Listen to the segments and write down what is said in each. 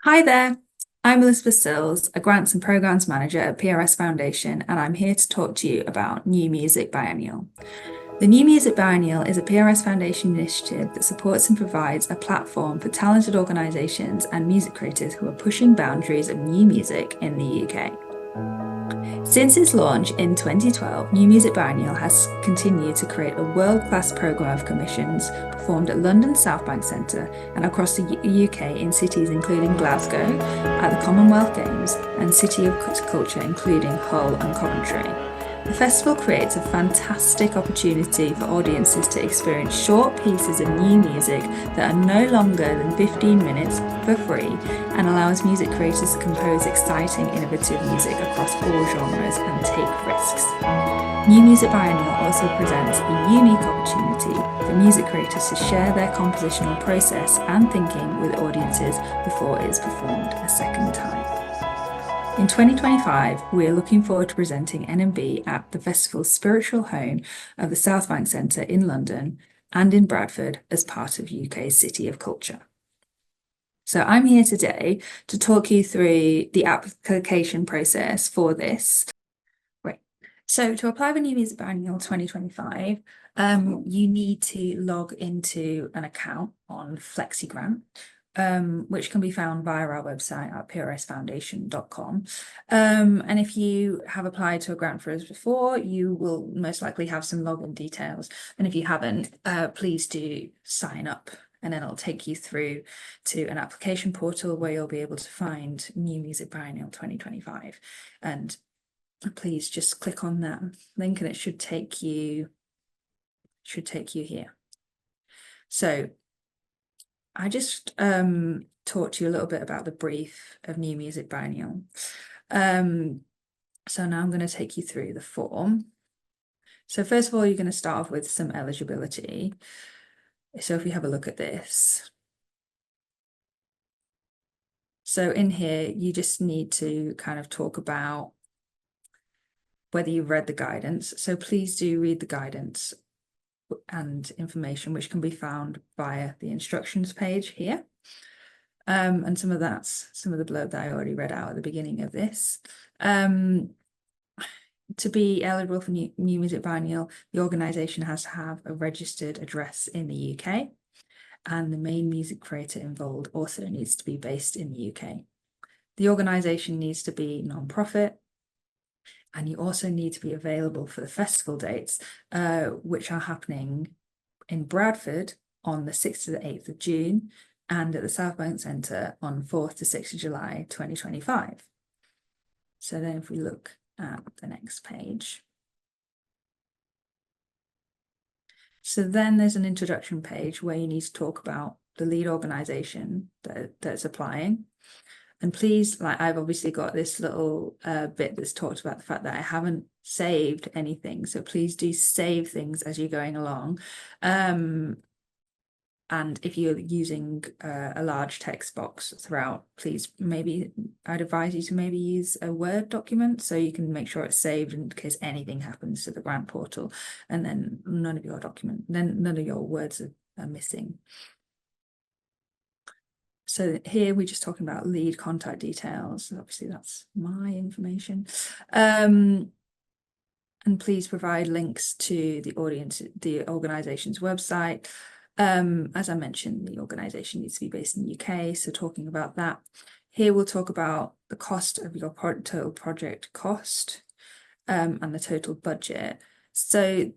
Hi there, I'm Elizabeth Sills, a Grants and Programmes Manager at PRS Foundation, and I'm here to talk to you about New Music Biennial. The New Music Biennial is a PRS Foundation initiative that supports and provides a platform for talented organisations and music creators who are pushing boundaries of new music in the UK. Since its launch in 2012, New Music Biennial has continued to create a world-class programme of commissions performed at London's Southbank Centre and across the UK in cities including Glasgow, at the Commonwealth Games, and City of Culture including Hull and Coventry. The festival creates a fantastic opportunity for audiences to experience short pieces of new music that are no longer than 15 minutes for free and allows music creators to compose exciting, innovative music across all genres and take risks. New Music Biennial also presents a unique opportunity for music creators to share their compositional process and thinking with audiences before it is performed a second time. In 2025, we are looking forward to presenting NMB at the festival's spiritual home of the Southbank Centre in London and in Bradford as part of UK's City of Culture. So I'm here today to talk you through the application process for this. Right. So to apply for New Music Biennial 2025, you need to log into an account on FlexiGrant. Which can be found via our website at prsfoundation.com. And if you have applied to a grant for us before, you will most likely have some login details. And if you haven't, please do sign up, and then it'll take you through to an application portal where you'll be able to find New Music Biennial 2025. And please just click on that link and it should take you here. So I just talked to you a little bit about the brief of New Music Biennial. So now I'm going to take you through the form. So first of all, you're going to start off with some eligibility. So if you have a look at this. So in here, you just need to kind of talk about whether you've read the guidance. So please do read the guidance and information which can be found via the instructions page here. And some of the blurb that I already read out at the beginning of this. To be eligible for New Music Biennial, the organisation has to have a registered address in the UK, and the main music creator involved also needs to be based in the UK. The organisation needs to be non-profit, and you also need to be available for the festival dates, which are happening in Bradford on the 6th to the 8th of June and at the Southbank Centre on 4th to 6th of July 2025. So then if we look at the next page. So then there's an introduction page where you need to talk about the lead organisation that's applying. And please, I've obviously got this little bit that's talked about the fact that I haven't saved anything. So please do save things as you're going along. And if you're using a large text box throughout, please I'd advise you to maybe use a Word document so you can make sure it's saved in case anything happens to the grant portal, and then none of your words are missing. So here we're just talking about lead contact details. Obviously that's my information. And please provide links to the organisation's website. As I mentioned, the organisation needs to be based in the UK, so talking about that. Here we'll talk about the cost of your total project cost and the total budget. So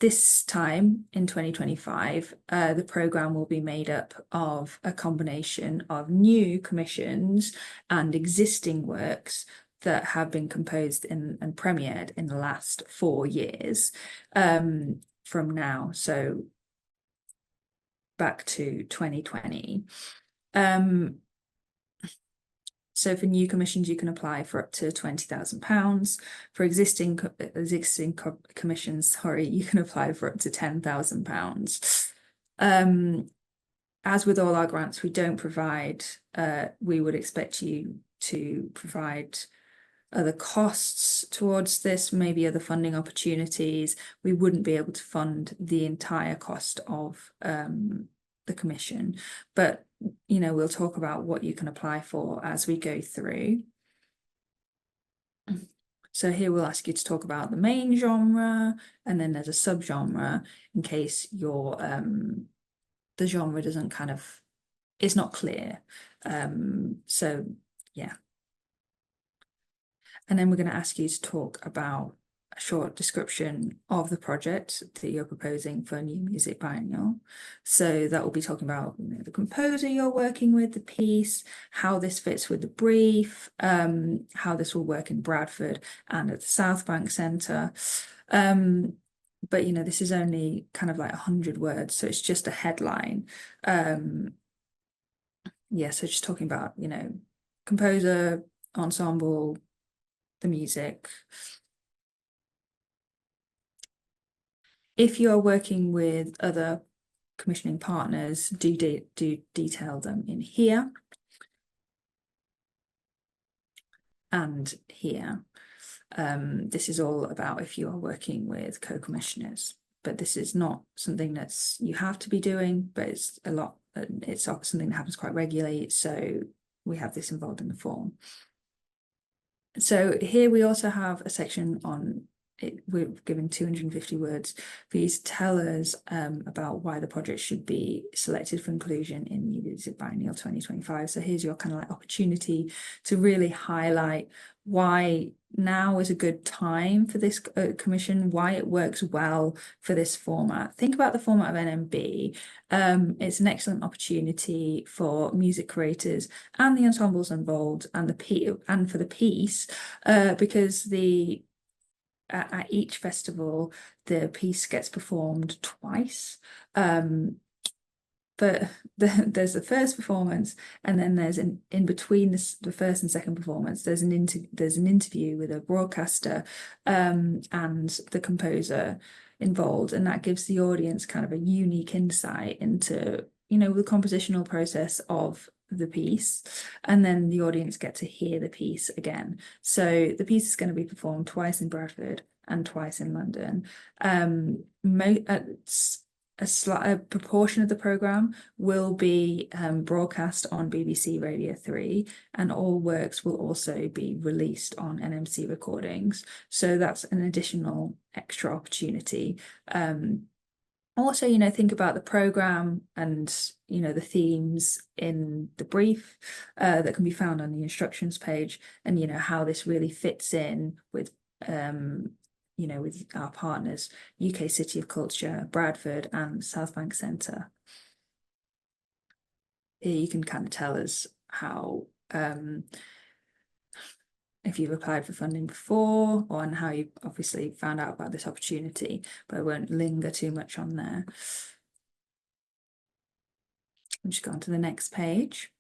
this time in 2025, the programme will be made up of a combination of new commissions and existing works that have been composed and premiered in the last 4 years from now, so back to 2020. So for new commissions, you can apply for up to £20,000. For existing commissions, you can apply for up to £10,000. As with all our grants, we don't provide, we would expect you to provide other costs towards this, maybe other funding opportunities. We wouldn't be able to fund the entire cost of the commission, but we'll talk about what you can apply for as we go through. So here we'll ask you to talk about the main genre, and then there's a subgenre in case your the genre doesn't it's not clear. So yeah. And then we're going to ask you to talk about a short description of the project that you're proposing for a New Music Biennial. So that will be talking about the composer you're working with, the piece, how this fits with the brief, how this will work in Bradford and at the Southbank Centre. But this is only kind of like 100 words, so it's just a headline. Yeah, so just talking about, composer, ensemble, the music. If you're working with other commissioning partners, do detail them in here and here. This is all about if you are working with co-commissioners, but this is not something you have to be doing, but it's something that happens quite regularly, so we have this involved in the form. So here we also have a section on it. We're given 250 words for you to tell us about why the project should be selected for inclusion in New Music Biennial 2025. So here's your kind of like opportunity to really highlight why now is a good time for this commission, why it works well for this format. Think about the format of NMB. It's an excellent opportunity for music creators and the ensembles involved and for the piece, because at each festival the piece gets performed twice. But there's the first performance, and then there's in between the first and second performance, there's an interview with a broadcaster and the composer involved, and that gives the audience kind of a unique insight into the compositional process of the piece, and then the audience get to hear the piece again. So the piece is going to be performed twice in Bradford and twice in London. A proportion of the programme will be broadcast on BBC Radio 3, and all works will also be released on NMC recordings. So that's an additional extra opportunity. Also, think about the programme and, the themes in the brief that can be found on the instructions page, and, how this really fits in with with our partners, UK City of Culture, Bradford and Southbank Centre. Here you can kind of tell us how, if you've applied for funding before, or and how you obviously found out about this opportunity, but I won't linger too much on there. I'm just going to the next page.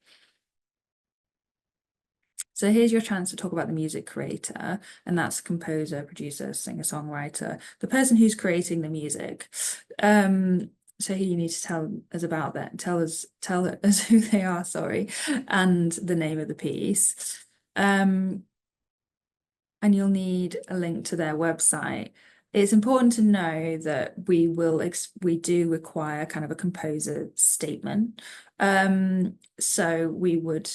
So here's your chance to talk about the music creator, and that's composer, producer, singer-songwriter, the person who's creating the music. So here you need to tell us about that. Tell us who they are, sorry, and the name of the piece. And you'll need a link to their website. It's important to know that we do require kind of a composer statement. So we would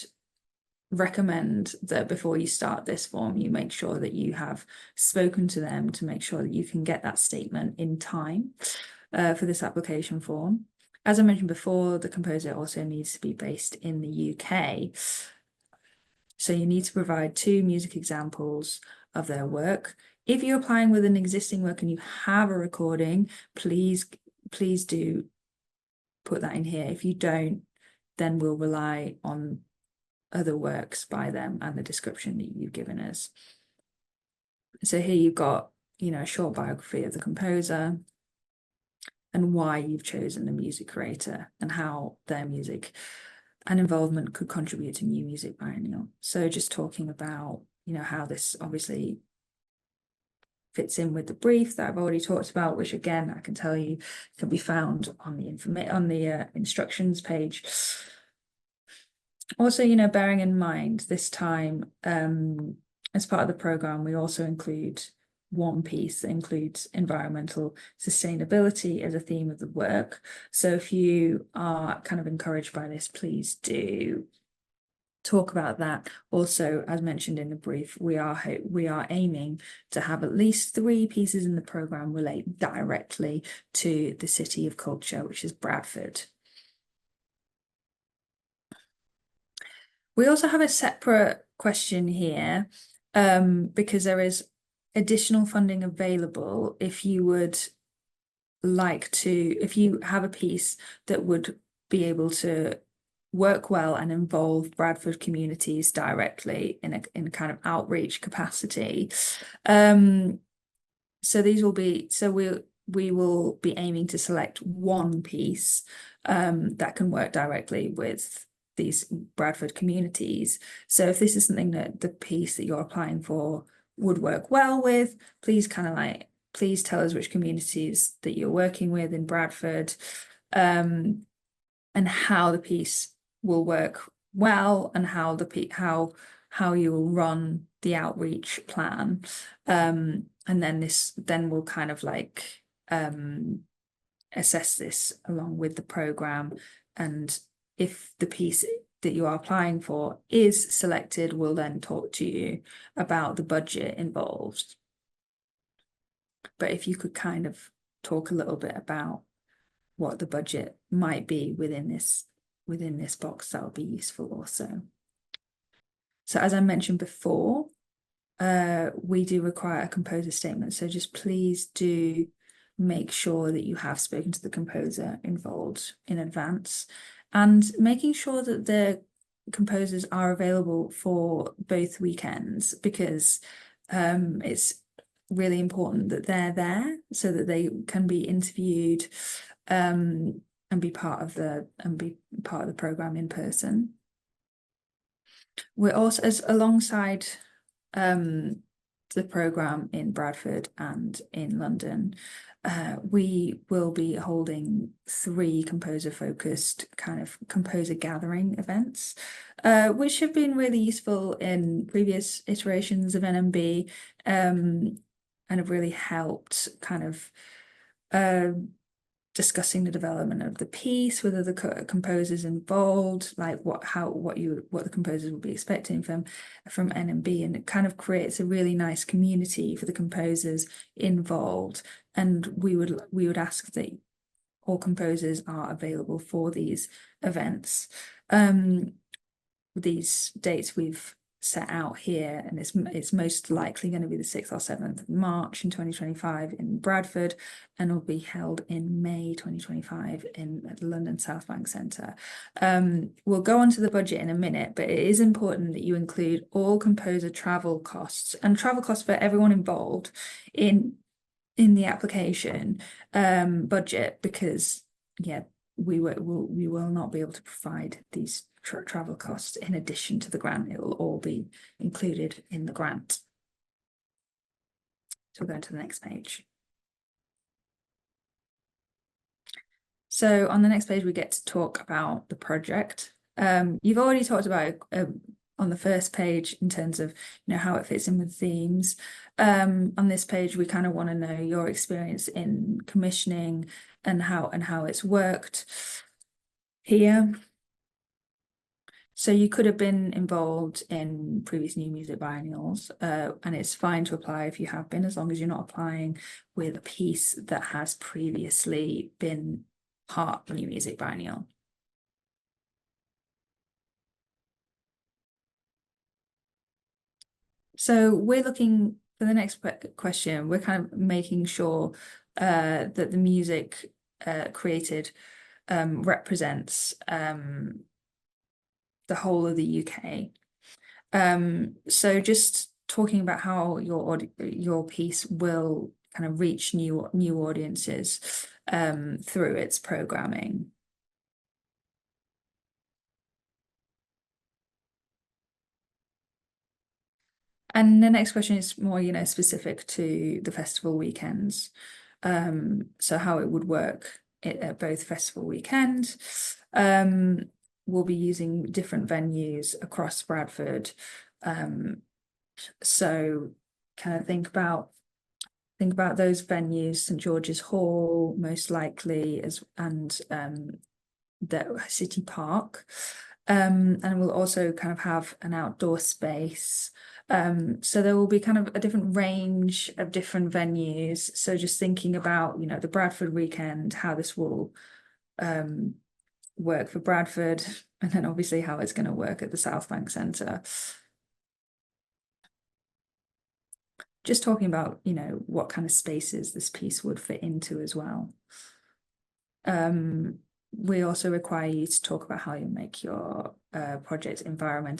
recommend that before you start this form, you make sure that you have spoken to them to make sure that you can get that statement in time for this application form. As I mentioned before, the composer also needs to be based in the UK. So you need to provide 2 music examples of their work. If you're applying with an existing work and you have a recording, please do put that in here. If you don't, then we'll rely on other works by them and the description that you've given us. So here you've got, a short biography of the composer and why you've chosen the music creator and how their music and involvement could contribute to New Music Biennial. So just talking about, how this obviously fits in with the brief that I've already talked about, which again, I can tell you can be found on the instructions page. Also, bearing in mind this time, as part of the programme, we also include one piece that includes environmental sustainability as a theme of the work. So if you are kind of encouraged by this, please do talk about that. Also, as mentioned in the brief, we are aiming to have at least 3 pieces in the programme relate directly to the City of Culture, which is Bradford. We also have a separate question here, because there is additional funding available if you would like to, if you have a piece that would be able to work well and involve Bradford communities directly in a kind of outreach capacity. So these will be, so we will be aiming to select one piece that can work directly with these Bradford communities. So if this is something that the piece that you're applying for would work well with, please please tell us which communities that you're working with in Bradford, and how the piece will work well, and how how you will run the outreach plan. And then we'll kind of assess this along with the program, and if the piece that you are applying for is selected, we'll then talk to you about the budget involved. But if you could kind of talk a little bit about what the budget might be within this box, that would be useful also. So as I mentioned before, we do require a composer statement. So just please do make sure that you have spoken to the composer involved in advance, and making sure that the composers are available for both weekends, because it's really important that they're there so that they can be interviewed and be part of the program in person. We're also, as alongside the program in Bradford and in London, we will be holding 3 composer-focused kind of composer gathering events, which have been really useful in previous iterations of NMB, and have really helped kind of discussing the development of the piece, whether the composers involved, like what the composers will be expecting from NMB, and it kind of creates a really nice community for the composers involved. And we would ask that all composers are available for these events. These dates we've set out here, and it's most likely going to be the 6th or 7th of March in 2025 in Bradford, and will be held in May 2025 at the London Southbank Centre. We'll go on to the budget in a minute, but it is important that you include all composer travel costs and travel costs for everyone involved in the application budget, because we will not be able to provide these travel costs in addition to the grant. It will all be included in the grant. So we'll go to the next page. So on the next page, we get to talk about the project. You've already talked about it on the first page in terms of how it fits in with themes. On this page, we kind of want to know your experience in commissioning and how it's worked here. So you could have been involved in previous New Music Biennials, and it's fine to apply if you have been, as long as you're not applying with a piece that has previously been part of New Music Biennial. So we're looking for the next question. We're kind of making sure that the music created represents the whole of the UK. So just talking about how your piece will kind of reach new audiences through its programming. And the next question is more, specific to the festival weekends. So how it would work at both festival weekends. We'll be using different venues across Bradford. So kind of think about think about those venues, St George's Hall, most likely, and the City Park. And we'll also kind of have an outdoor space. So there will be kind of a different range of different venues. So just thinking about, the Bradford weekend, how this will work for Bradford, and then obviously how it's going to work at the Southbank Centre. Just talking about, what kind of spaces this piece would fit into as well. We also require you to talk about how you make your project environmentally